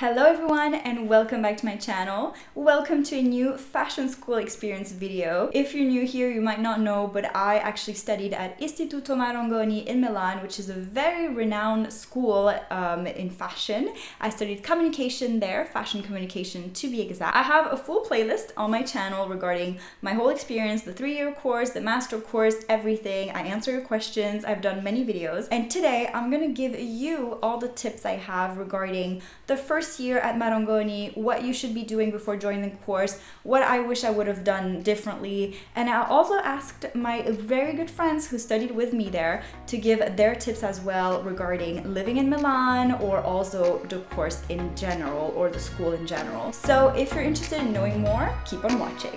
Hello everyone and welcome back to my channel. Welcome to a new fashion school experience video. If you're new here, you might not know, but I actually studied at Istituto Marangoni in Milan, which is a very renowned school in fashion. I studied communication there, fashion communication to be exact. I have a full playlist on my channel regarding my whole experience, the 3-year course, the master course, everything. I answer your questions. I've done many videos. And today I'm gonna give you all the tips I have regarding the first year at Marangoni, what you should be doing before joining the course, what I wish I would have done differently. And I also asked my very good friends who studied with me there to give their tips as well regarding living in Milan or also the course in general or the school in general. So if you're interested in knowing more, keep on watching.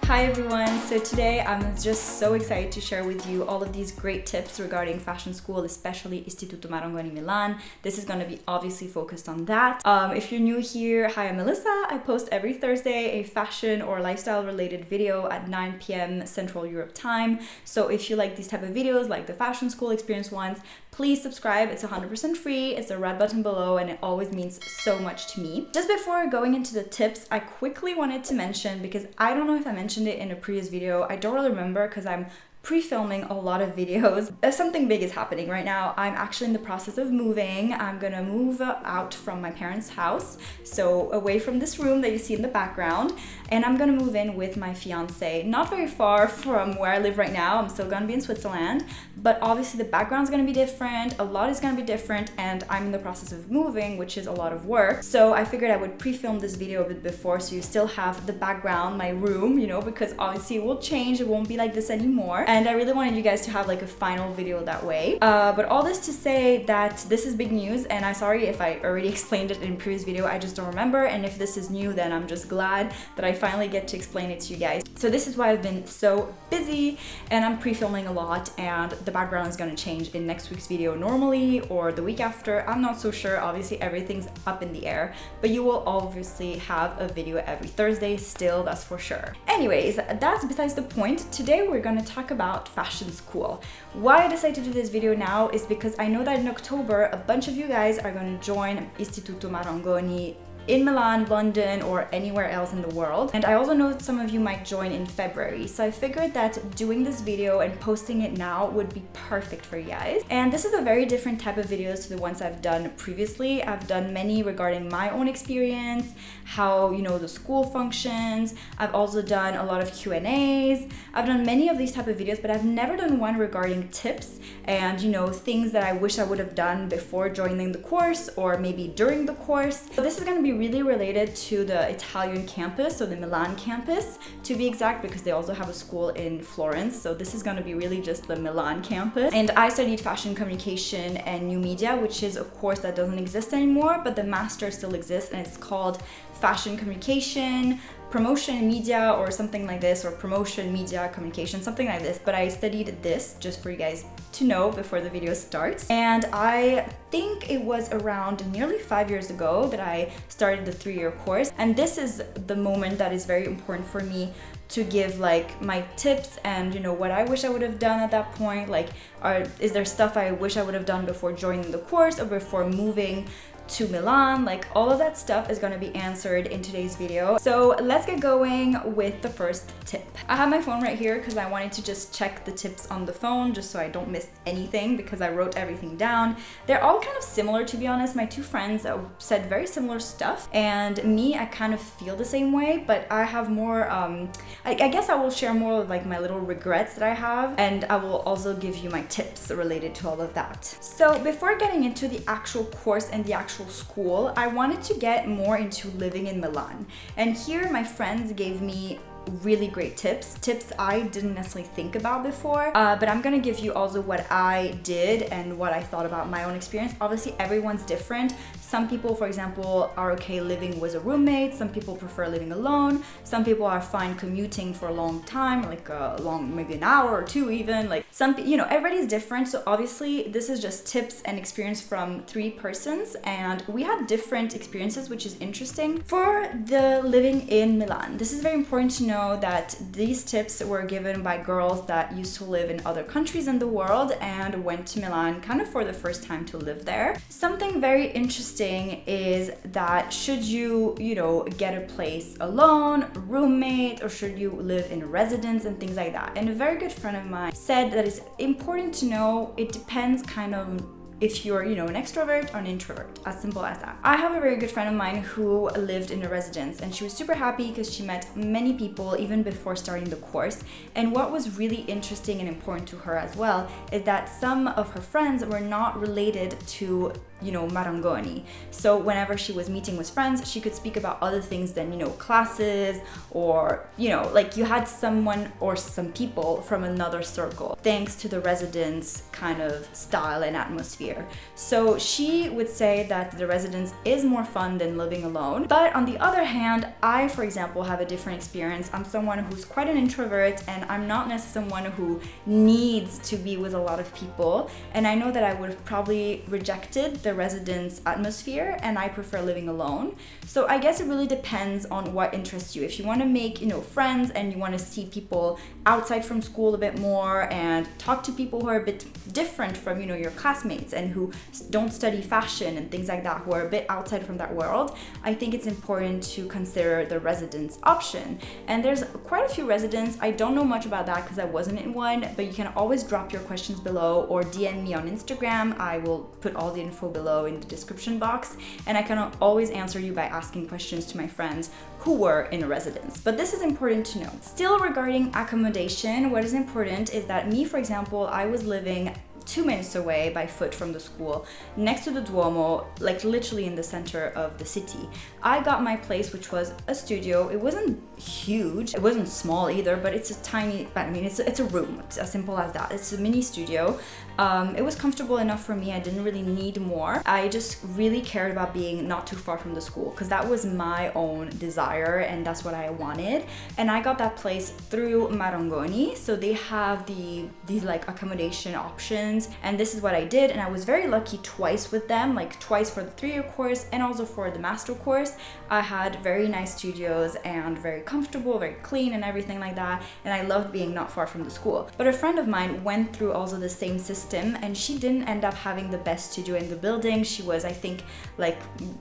Hi everyone, so today I'm just so excited to share with you all of these great tips regarding fashion school, especially Istituto Marangoni Milan. This is going to be obviously focused on that. If you're new here, hi, I'm Melissa. I post every Thursday a fashion or lifestyle related video at 9 p.m. Central Europe time. So if you like these type of videos, like the fashion school experience ones, please subscribe. It's 100% free. It's the red button below and it always means so much to me. Just before going into the tips, I quickly wanted to mention, because I don't know if I mentioned it in a previous video, I don't really remember because I'm pre-filming a lot of videos. Something big is happening right now. I'm actually in the process of moving. I'm gonna move out from my parents' house, so away from this room that you see in the background, and I'm gonna move in with my fiance, not very far from where I live right now. I'm still gonna be in Switzerland, but obviously the background's gonna be different, a lot is gonna be different, and I'm in the process of moving, which is a lot of work. So I figured I would pre-film this video a bit before, so you still have the background, my room, you know, because obviously it will change, it won't be like this anymore. And I really wanted you guys to have like a final video that way. But all this to say that this is big news, and I'm sorry if I already explained it in previous video, I just don't remember. And if this is new, then I'm just glad that I finally get to explain it to you guys. So this is why I've been so busy, and I'm pre-filming a lot, and the background is going to change in next week's video normally, or the week after. I'm not so sure. Obviously everything's up in the air, but you will obviously have a video every Thursday still, that's for sure. Anyways, that's besides the point. Today we're going to talk about fashion school. Why I decided to do this video now is because I know that in October a bunch of you guys are going to join Istituto Marangoni in Milan, London, or anywhere else in the world. And I also know that some of you might join in February. So I figured that doing this video and posting it now would be perfect for you guys. And this is a very different type of videos to the ones I've done previously. I've done many regarding my own experience, how, you know, the school functions. I've also done a lot of Q&As. I've done many of these type of videos, but I've never done one regarding tips and, you know, things that I wish I would have done before joining the course or maybe during the course. So this is going to be really related to the Italian campus, so the Milan campus to be exact, because they also have a school in Florence. So this is going to be really just the Milan campus. And I studied fashion communication and new media, which is a course that doesn't exist anymore, but the master still exists, and it's called fashion communication, promotion media, or something like this, or promotion media communication, something like this. But I studied this just for you guys to know before the video starts. And I think it was around nearly 5 years ago that I started the 3-year course. And this is the moment that is very important for me to give like my tips and, you know, what I wish I would have done at that point. Like, is there stuff I wish I would have done before joining the course or before moving to Milan? Like, all of that stuff is going to be answered in today's video. So let's get going with the first tip. I have my phone right here because I wanted to just check the tips on the phone just so I don't miss anything, because I wrote everything down. They're all kind of similar, to be honest. My two friends said very similar stuff, and me, I kind of feel the same way, but I have more I guess I will share more of like my little regrets that I have, and I will also give you my tips related to all of that. So before getting into the actual course and the actual school, I wanted to get more into living in Milan. And here my friends gave me really great tips I didn't necessarily think about before, but I'm gonna give you also what I did and what I thought about my own experience. Obviously everyone's different, Some people, for example, are okay living with a roommate. Some people prefer living alone. Some people are fine commuting for a long time, like maybe an hour or two even. Like everybody's different. So obviously this is just tips and experience from 3 persons, and we had different experiences, which is interesting. For the living in Milan, this is very important to know that these tips were given by girls that used to live in other countries in the world and went to Milan kind of for the first time to live there. Something very interesting is that should you get a place alone, roommate, or should you live in a residence and things like that. And a very good friend of mine said that it's important to know it depends kind of if you're, an extrovert or an introvert, as simple as that. I have a very good friend of mine who lived in a residence, and she was super happy because she met many people even before starting the course. And what was really interesting and important to her as well is that some of her friends were not related to Marangoni. So whenever she was meeting with friends, she could speak about other things than, classes, or, like you had someone or some people from another circle, thanks to the residence kind of style and atmosphere. So she would say that the residence is more fun than living alone. But on the other hand, I, for example, have a different experience. I'm someone who's quite an introvert, and I'm not necessarily someone who needs to be with a lot of people. And I know that I would have probably rejected the residence atmosphere, and I prefer living alone. So I guess it really depends on what interests you. If you want to make friends and you want to see people outside from school a bit more and talk to people who are a bit different from your classmates and who don't study fashion and things like that, who are a bit outside from that world, I think it's important to consider the residence option. And there's quite a few residences. I don't know much about that because I wasn't in one, but you can always drop your questions below or DM me on Instagram. I will put all the info below in the description box, and I can always answer you by asking questions to my friends who were in a residence. But this is important to know. Still, regarding accommodation, what is important is that me, for example, I was living 2 minutes away by foot from the school, next to the Duomo, like literally in the center of the city. I got my place, which was a studio. It wasn't huge, it wasn't small either, but it's a tiny, it's a room. It's as simple as that. It's a mini studio. It was comfortable enough for me. I didn't really need more. I just really cared about being not too far from the school because that was my own desire and that's what I wanted. And I got that place through Marangoni. So they have these like accommodation options, and this is what I did. And I was very lucky twice with them, like twice for the 3-year course and also for the master course. I had very nice studios and very comfortable, very clean and everything like that. And I loved being not far from the school. But a friend of mine went through also the same system, and she didn't end up having the best studio in the building. She was, I think, like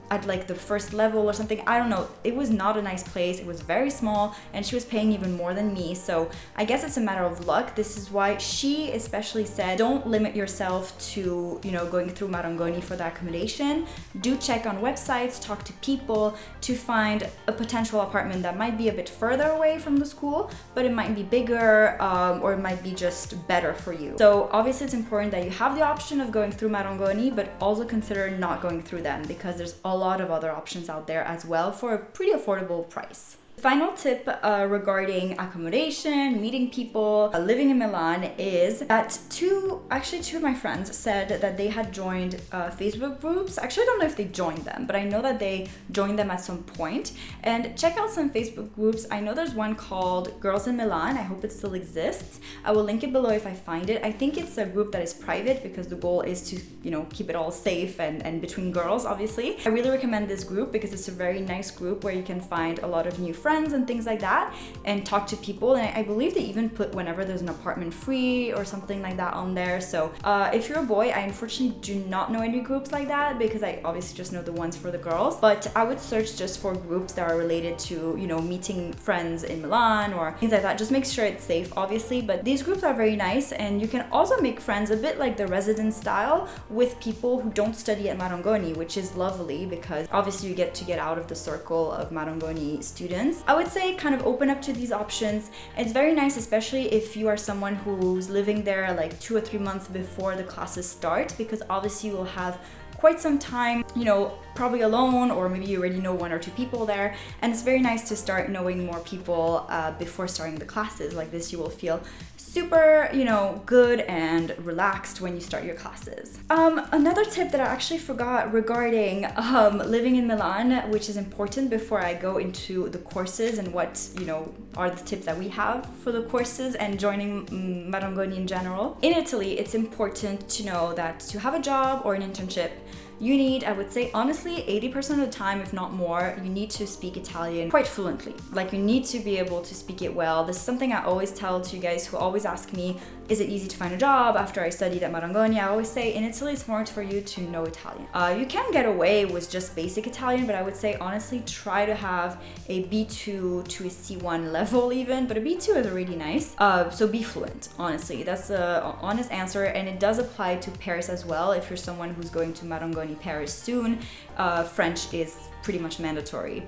at like the first level or something. I don't know. It was not a nice place. It was very small, and she was paying even more than me. So I guess it's a matter of luck. This is why she especially said, don't limit yourself to, going through Marangoni for the accommodation. Do check on websites, talk to people to find a potential apartment that might be a bit further away from the school, but it might be bigger, or it might be just better for you. So obviously it's important that you have the option of going through Marangoni, but also consider not going through them because there's a lot of other options out there as well for a pretty affordable price. Final tip regarding accommodation, meeting people, living in Milan is that two of my friends said that they had joined Facebook groups. Actually, I don't know if they joined them, but I know that they joined them at some point. And check out some Facebook groups. I know there's one called Girls in Milan. I hope it still exists. I will link it below if I find it. I think it's a group that is private because the goal is to, keep it all safe and between girls, obviously. I really recommend this group because it's a very nice group where you can find a lot of new friends and things like that and talk to people. And I believe they even put whenever there's an apartment free or something like that on there. So if you're a boy, I unfortunately do not know any groups like that because I obviously just know the ones for the girls, but I would search just for groups that are related to, meeting friends in Milan or things like that. Just make sure it's safe, obviously, but these groups are very nice, and you can also make friends a bit like the residence style with people who don't study at Marangoni, which is lovely because obviously you get to get out of the circle of Marangoni students. I would say kind of open up to these options. It's very nice, especially if you are someone who's living there like 2 or 3 months before the classes start, because obviously you will have quite some time, probably alone, or maybe you already know 1 or 2 people there. And it's very nice to start knowing more people before starting the classes. Like this, you will feel super, good and relaxed when you start your classes. Another tip that I actually forgot regarding living in Milan, which is important before I go into the courses and what, are the tips that we have for the courses and joining Marangoni in general. In Italy, it's important to know that to have a job or an internship, you need, I would say, honestly, 80% of the time, if not more, you need to speak Italian quite fluently. Like, you need to be able to speak it well. This is something I always tell to you guys who always ask me, is it easy to find a job after I studied at Marangoni? I always say, in Italy, it's more for you to know Italian. You can get away with just basic Italian, but I would say, honestly, try to have a B2 to a C1 level even, but a B2 is already nice. So be fluent, honestly. That's an honest answer, and it does apply to Paris as well. If you're someone who's going to Marangoni Paris soon, French is pretty much mandatory.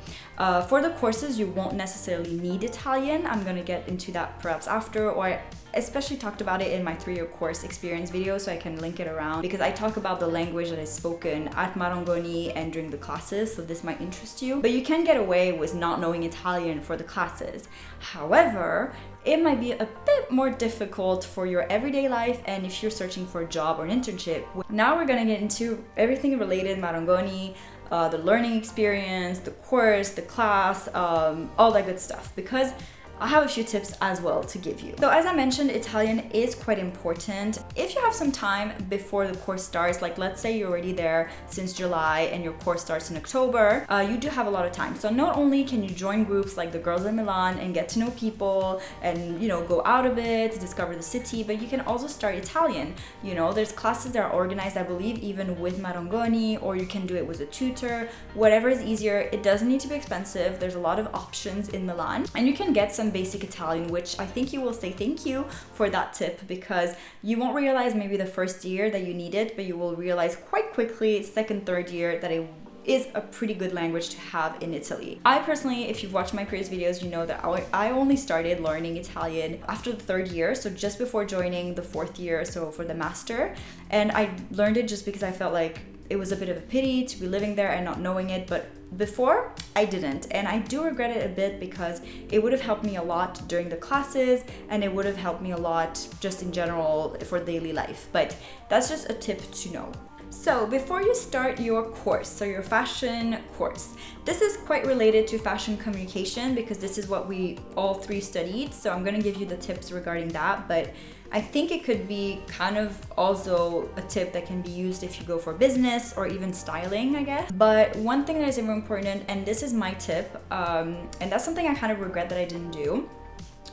For the courses, you won't necessarily need Italian. I'm gonna get into that perhaps after, or I especially talked about it in my 3-year course experience video, so I can link it around, because I talk about the language that is spoken at Marangoni and during the classes, so this might interest you. But you can get away with not knowing Italian for the classes. However, it might be a bit more difficult for your everyday life and if you're searching for a job or an internship. Now we're gonna get into everything related Marangoni, the learning experience, the course, the class, all that good stuff, because I have a few tips as well to give you. So as I mentioned, Italian is quite important. If you have some time before the course starts, like let's say you're already there since July and your course starts in October, you do have a lot of time. So not only can you join groups like the Girls in Milan and get to know people and, go out a bit to discover the city, but you can also start Italian. There's classes that are organized, I believe, even with Marangoni, or you can do it with a tutor, whatever is easier. It doesn't need to be expensive. There's a lot of options in Milan, and you can get some basic Italian, which I think you will say thank you for that tip, because you won't realize maybe the first year that you need it, but you will realize quite quickly, second, third year, that it is a pretty good language to have in Italy. I personally, if you've watched my previous videos, you know that I only started learning Italian after the 3rd year, so just before joining the 4th year, so for the master. And I learned it just because I felt like it was a bit of a pity to be living there and not knowing it, but before I didn't, and I do regret it a bit because it would have helped me a lot during the classes, and it would have helped me a lot just in general for daily life. But that's just a tip to know. So before you start your course, so your fashion course, this is quite related to fashion communication because this is what we all 3 studied. So I'm gonna give you the tips regarding that, but I think it could be kind of also a tip that can be used if you go for business or even styling, I guess. But one thing that is very important, and this is my tip, and that's something I kind of regret that I didn't do,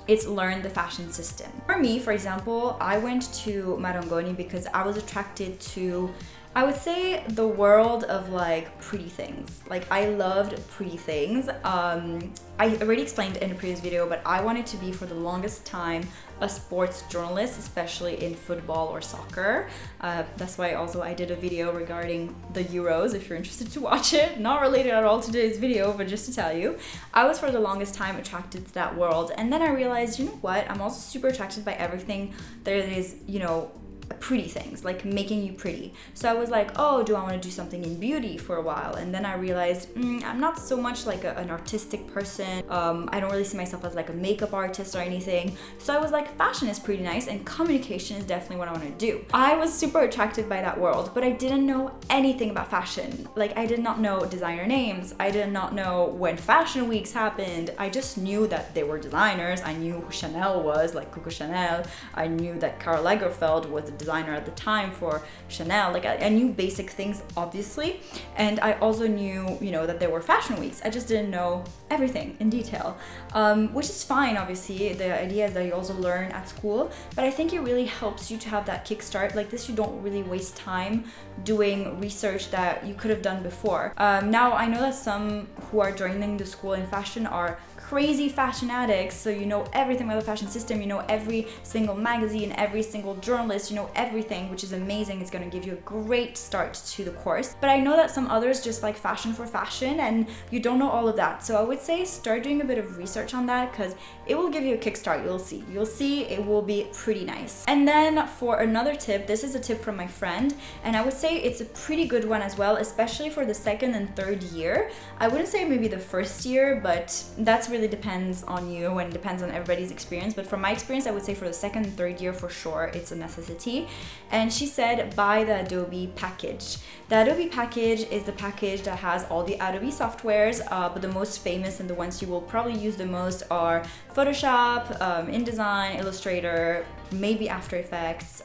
it's learn the fashion system. For me, for example, I went to Marangoni because I was attracted to, I would say, the world of like pretty things. Like I loved pretty things. I already explained in a previous video, but I wanted to be for the longest time a sports journalist, especially in football or soccer. That's why also I did a video regarding the Euros, if you're interested to watch it. Not related at all to today's video, but just to tell you, I was for the longest time attracted to that world. And then I realized, you know what? I'm also super attracted by everything that is, pretty things, like making you pretty. So I was like, oh, do I want to do something in beauty for a while? And then I realized I'm not so much like an artistic person. I don't really see myself as like a makeup artist or anything. So I was like, fashion is pretty nice and communication is definitely what I want to do. I was super attracted by that world, but I didn't know anything about fashion. Like I did not know designer names. I did not know when fashion weeks happened. I just knew that they were designers. I knew who Chanel was, like Coco Chanel. I knew that Karl Lagerfeld was the designer at the time for Chanel. Like I knew basic things, obviously, and I also knew, that there were fashion weeks. I just didn't know everything in detail, which is fine. Obviously, the idea is that you also learn at school, but I think it really helps you to have that kickstart. Like this, you don't really waste time doing research that you could have done before. Now, I know that some who are joining the school in fashion are crazy fashion addicts, so you know everything about the fashion system, you know every single magazine, every single journalist, you know everything, which is amazing. It's going to give you a great start to the course. But I know that some others just like fashion for fashion and you don't know all of that. So I would say start doing a bit of research on that because it will give you a kickstart. You'll see it will be pretty nice. And then for another tip, this is a tip from my friend, and I would say it's a pretty good one as well, especially for the 2nd and 3rd year. I wouldn't say maybe the 1st year, but that's really really depends on you and depends on everybody's experience, but from my experience, I would say for the second and third year for sure, it's a necessity. And she said buy the Adobe package. The Adobe package is the package that has all the Adobe softwares, but the most famous and the ones you will probably use the most are Photoshop, InDesign, Illustrator, maybe After Effects,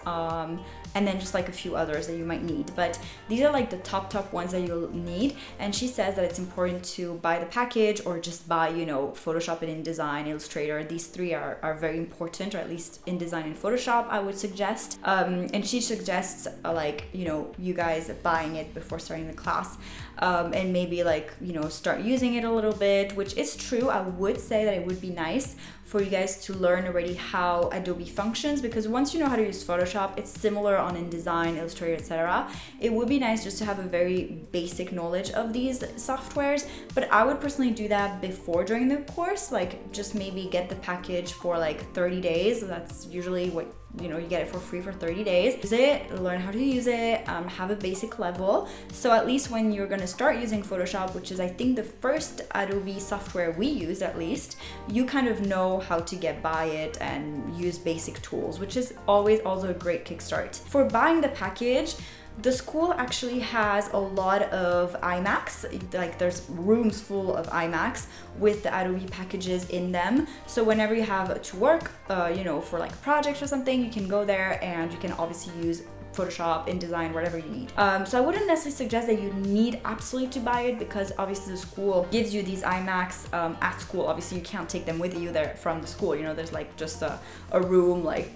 and then just like a few others that you might need. But these are like the top ones that you'll need. And she says that it's important to buy the package or just buy, you know, Photoshop and InDesign, Illustrator. These three are very important, or at least InDesign and Photoshop, I would suggest. And she suggests like, you know, you guys buying it before starting the class, and maybe like, you know, start using it a little bit, which is true. I would say that it would be nice for you guys to learn already how Adobe functions, because once you know how to use Photoshop, it's similar on InDesign, Illustrator, etc. It would be nice just to have a very basic knowledge of these softwares, but I would personally do that before during the course, like just maybe get the package for like 30 days. That's usually what, you know, you get it for free for 30 days. Use it, learn how to use it, have a basic level. So at least when you're gonna start using Photoshop, which is I think the first Adobe software we use at least, you kind of know how to get by it and use basic tools, which is always also a great kickstart. For buying the package, the school actually has a lot of iMacs, like there's rooms full of iMacs with the Adobe packages in them. So whenever you have to work, you know, for like a project or something, you can go there and you can obviously use Photoshop, InDesign, whatever you need. So I wouldn't necessarily suggest that you need absolutely to buy it, because obviously the school gives you these iMacs at school. Obviously you can't take them with you there from the school, you know, there's like just a room like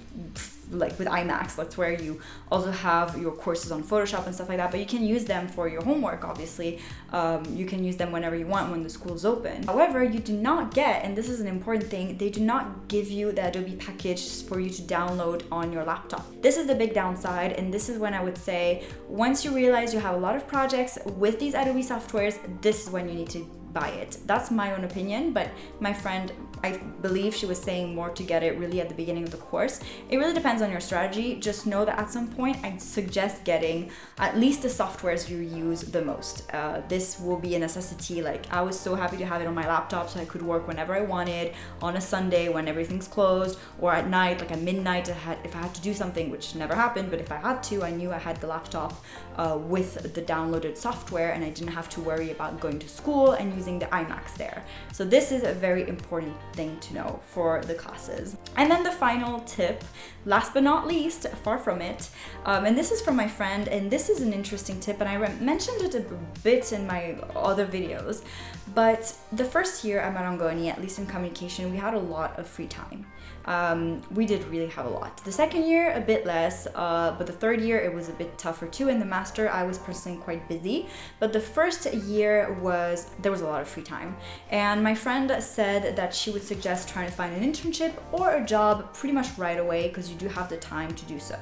with iMacs. That's where you also have your courses on Photoshop and stuff like that, but you can use them for your homework, obviously. You can use them whenever you want when the school is open. However, you do not get, and this is an important thing, they do not give you the Adobe package for you to download on your laptop. This is the big downside, and this is when I would say, once you realize you have a lot of projects with these Adobe softwares, this is when you need to buy it. That's my own opinion, but my friend, I believe she was saying more to get it really at the beginning of the course. It really depends on your strategy. Just know that at some point I'd suggest getting at least the softwares you use the most. This will be a necessity. Like, I was so happy to have it on my laptop so I could work whenever I wanted, on a Sunday when everything's closed, or at night, like at midnight, if I had to do something, which never happened, but if I had to, I knew I had the laptop with the downloaded software, and I didn't have to worry about going to school and using the iMacs there. So this is a very important thing to know for the classes. And then the final tip, last but not least, far from it, and this is from my friend, and this is an interesting tip, and I mentioned it a bit in my other videos, but the first year at Marangoni, at least in communication, we had a lot of free time. We did really have a lot. The second year, a bit less, but the third year, it was a bit tougher too. In the master, I was personally quite busy, but the first year there was a lot of free time. And my friend said that she would suggest trying to find an internship or a job pretty much right away, because you do have the time to do so.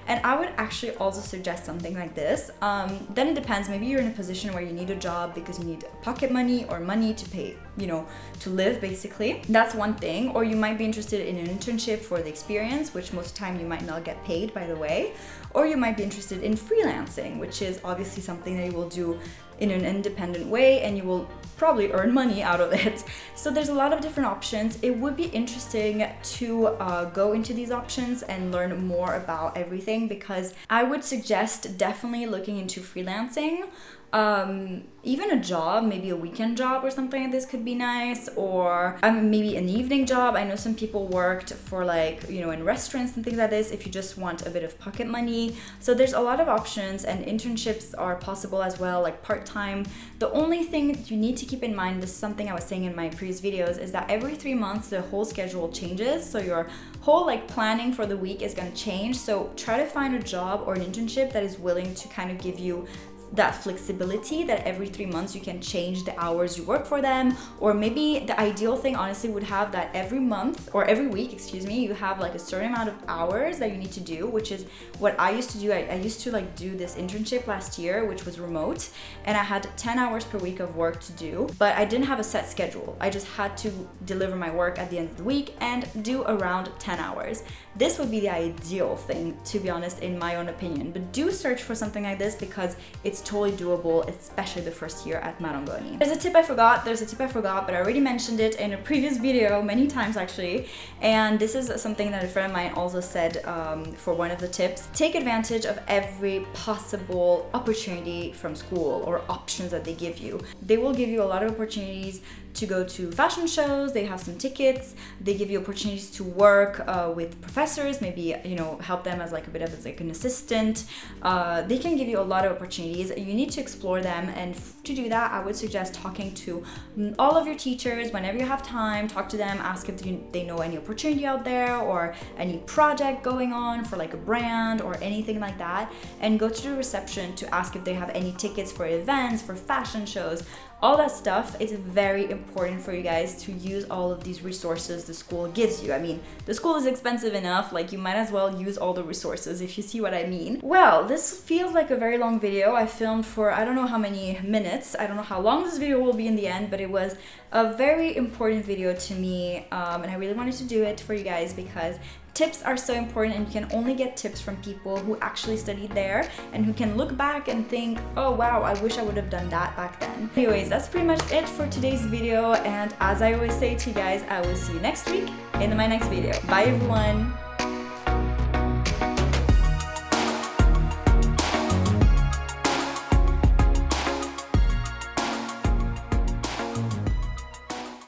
And I would actually also suggest something like this. Then it depends, maybe you're in a position where you need a job because you need pocket money or money to pay, you know, to live basically. That's one thing. Or you might be interested in an internship for the experience, which most of the time you might not get paid, by the way. Or you might be interested in freelancing, which is obviously something that you will do in an independent way, and you will probably earn money out of it. So there's a lot of different options. It would be interesting to go into these options and learn more about everything, because I would suggest definitely looking into freelancing. Even a job, maybe a weekend job or something like this could be nice, or maybe an evening job. I know some people worked for, like, you know, in restaurants and things like this, if you just want a bit of pocket money. So there's a lot of options, and internships are possible as well, like part-time. The only thing you need to keep in mind, this is something I was saying in my previous videos, is that every 3 months the whole schedule changes, so your whole like planning for the week is going to change. So try to find a job or an internship that is willing to kind of give you that flexibility, that every 3 months you can change the hours you work for them. Or maybe the ideal thing honestly would have that every month, or every week, excuse me, you have like a certain amount of hours that you need to do, which is what I used to do. I used to like do this internship last year, which was remote, and I had 10 hours per week of work to do, but I didn't have a set schedule. I just had to deliver my work at the end of the week and do around 10 hours. This would be the ideal thing, to be honest, in my own opinion. But do search for something like this, because it's it's totally doable, especially the first year at Marangoni. There's a tip I forgot, but I already mentioned it in a previous video many times actually, and this is something that a friend of mine also said for one of the tips. Take advantage of every possible opportunity from school or options that they give you. They will give you a lot of opportunities to go to fashion shows, they have some tickets, they give you opportunities to work with professors, maybe, you know, help them as like a bit of as like an assistant. They can give you a lot of opportunities. You need to explore them, and to do that, I would suggest talking to all of your teachers whenever you have time. Talk to them, ask if they know any opportunity out there or any project going on for like a brand or anything like that, and go to the reception to ask if they have any tickets for events, for fashion shows. All that stuff, it's very important for you guys to use all of these resources the school gives you. I mean, the school is expensive enough, like you might as well use all the resources, if you see what I mean. Well, this feels like a very long video. I filmed for I don't know how many minutes. I don't know how long this video will be in the end, but it was a very important video to me, and I really wanted to do it for you guys because tips are so important, and you can only get tips from people who actually studied there and who can look back and think, oh wow, I wish I would have done that back then. Anyways, that's pretty much it for today's video, and as I always say to you guys, I will see you next week in my next video. Bye everyone!